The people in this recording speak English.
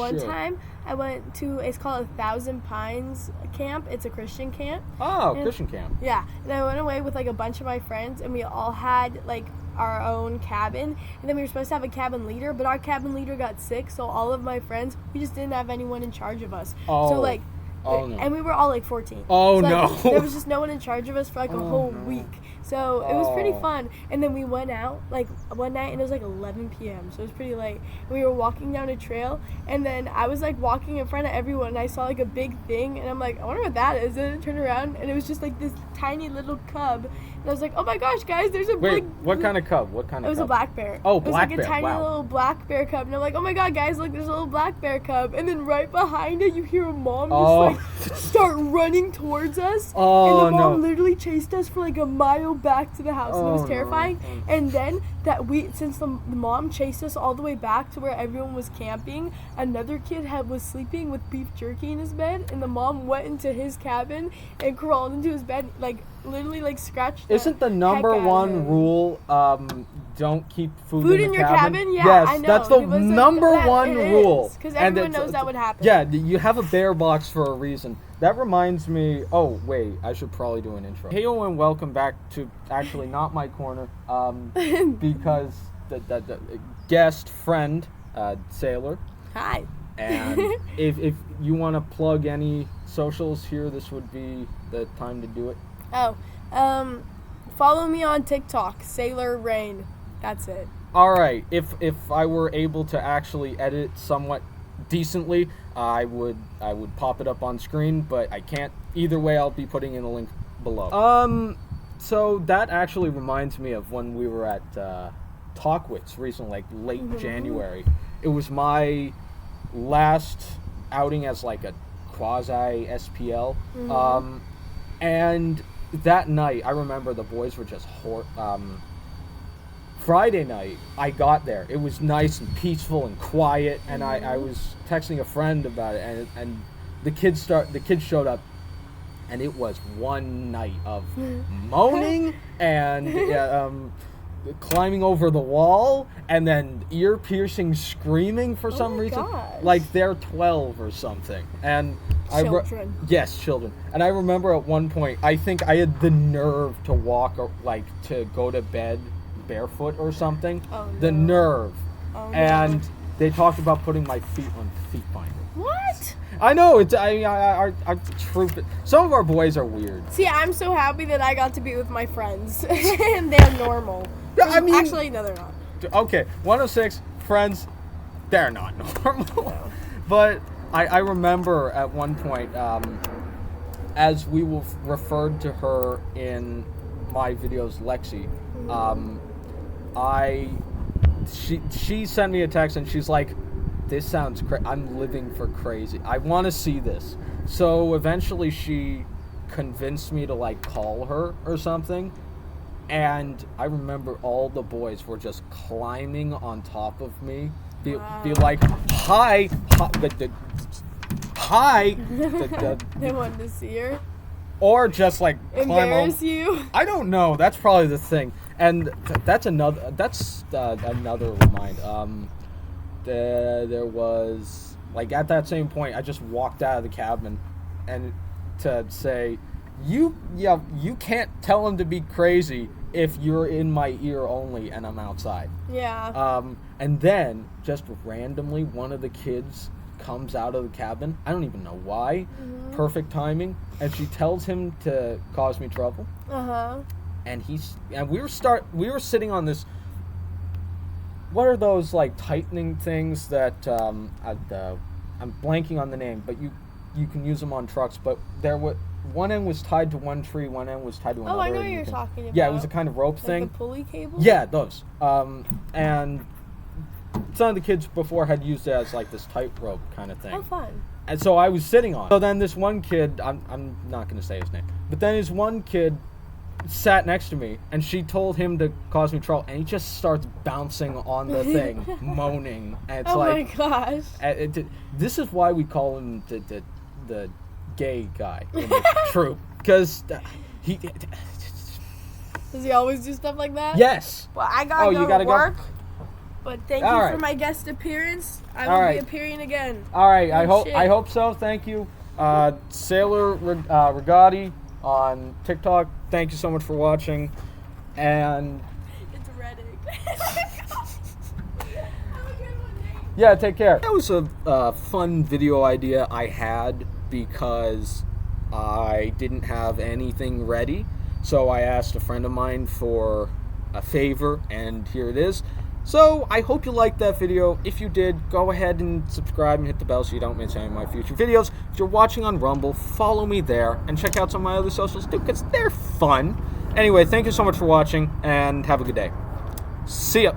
One time I went to, it's called 1,000 Pines camp. It's a Christian camp. Oh, Christian camp. Yeah. And I went away with like a bunch of my friends, and we all had like our own cabin. And then we were supposed to have a cabin leader, but our cabin leader got sick, so all of my friends, we just didn't have anyone in charge of us. Oh. So like, oh no. and we were all like 14. Oh so, like, no. There was just no one in charge of us for like a whole week. So it was pretty fun. And then we went out like one night, and it was like 11 p.m. So it was pretty late. And we were walking down a trail, and then I was like walking in front of everyone, and I saw like a big thing, and I'm like, I wonder what that is. And I turned around, and it was just like this tiny little cub. And I was like, oh my gosh, guys, there's a big... what kind of cub? What kind of cub? It was a black bear. Oh, black bear. It was like a tiny little black bear cub. And I'm like, oh my god, guys, look, there's a little black bear cub. And then right behind it, you hear a mom just like start running towards us. Oh, and the mom literally chased us for like a mile back to the house. And it was terrifying. No. And then since the mom chased us all the way back to where everyone was camping, another kid was sleeping with beef jerky in his bed. And the mom went into his cabin and crawled into his bed, like literally like scratched the Isn't the number one rule don't keep food in your cabin? Yeah, yes, I know. that's the number one rule. Because everyone knows that would happen. Yeah, you have a bear box for a reason. That reminds me, oh wait, I should probably do an intro. Hey and welcome back to actually not my corner, because the guest friend, Saylor. Hi. And if you want to plug any socials here, this would be the time to do it. Oh, follow me on TikTok, Saylor Rain. That's it. All right. If I were able to actually edit somewhat decently, I would pop it up on screen, but I can't. Either way, I'll be putting in a link below. So that actually reminds me of when we were at Talkwits recently, like late January. It was my last outing as like a quasi SPL. And that night, I remember the boys were just Friday night, I got there. It was nice and peaceful and quiet, and I was texting a friend about it, and the kids showed up, and it was one night of moaning and climbing over the wall, and then ear-piercing screaming for some reason. Gosh. Like they're 12 or something. And Children. Yes, children. And I remember at one point, I think I had the nerve to walk, or like to go to bed barefoot or something. Oh, no. The nerve. Oh, and no. They talked about putting my feet on feet binder. What? I know, I troop it. Some of our boys are weird. See, I'm so happy that I got to be with my friends, and they're normal. I mean, actually, no, they're not. Okay, 106 friends, they're not normal. No. But I remember at one point, as we referred to her in my videos, Lexi, she sent me a text and she's like, this sounds crazy. I'm living for crazy. I want to see this. So eventually she convinced me to like call her or something. And I remember all the boys were just climbing on top of me. Be like, hi. They wanted to see her. Or just like embarrass you. I don't know. That's probably the thing. And that's another remind. There was like at that same point, I just walked out of the cabin, and to say, you can't tell him to be crazy if you're in my ear only and I'm outside. Yeah. And then just randomly, one of the kids comes out of the cabin. I don't even know why. Perfect timing. And she tells him to cause me trouble. And we were sitting on this. What are those like tightening things that I'm blanking on the name, but you can use them on trucks. But one end was tied to one tree, one end was tied to another. Oh, I know what you're talking about. Yeah, it was a kind of rope thing. Like the pulley cable? Yeah, those. And some of the kids before had used it as like this tightrope kind of thing. Oh, fun. And so I was sitting on it. So then this one kid, I'm not going to say his name, but then this one kid sat next to me, and she told him to cause me trouble, and he just starts bouncing on the thing, moaning. And it's my gosh. This is why we call him the gay guy in the troop, because he... Does he always do stuff like that? Yes. Well, I gotta go to work. But thank you for my guest appearance. I will be appearing again. All right. I hope so. Thank you. Saylor Rigotti on TikTok. Thank you so much for watching. And it's Reddick. Yeah, take care. That was a fun video idea I had because I didn't have anything ready. So I asked a friend of mine for a favor, and here it is. So I hope you liked that video. If you did, go ahead and subscribe and hit the bell so you don't miss any of my future videos. If you're watching on Rumble, follow me there and check out some of my other socials too, because they're fun. Anyway, thank you so much for watching, and have a good day. See ya.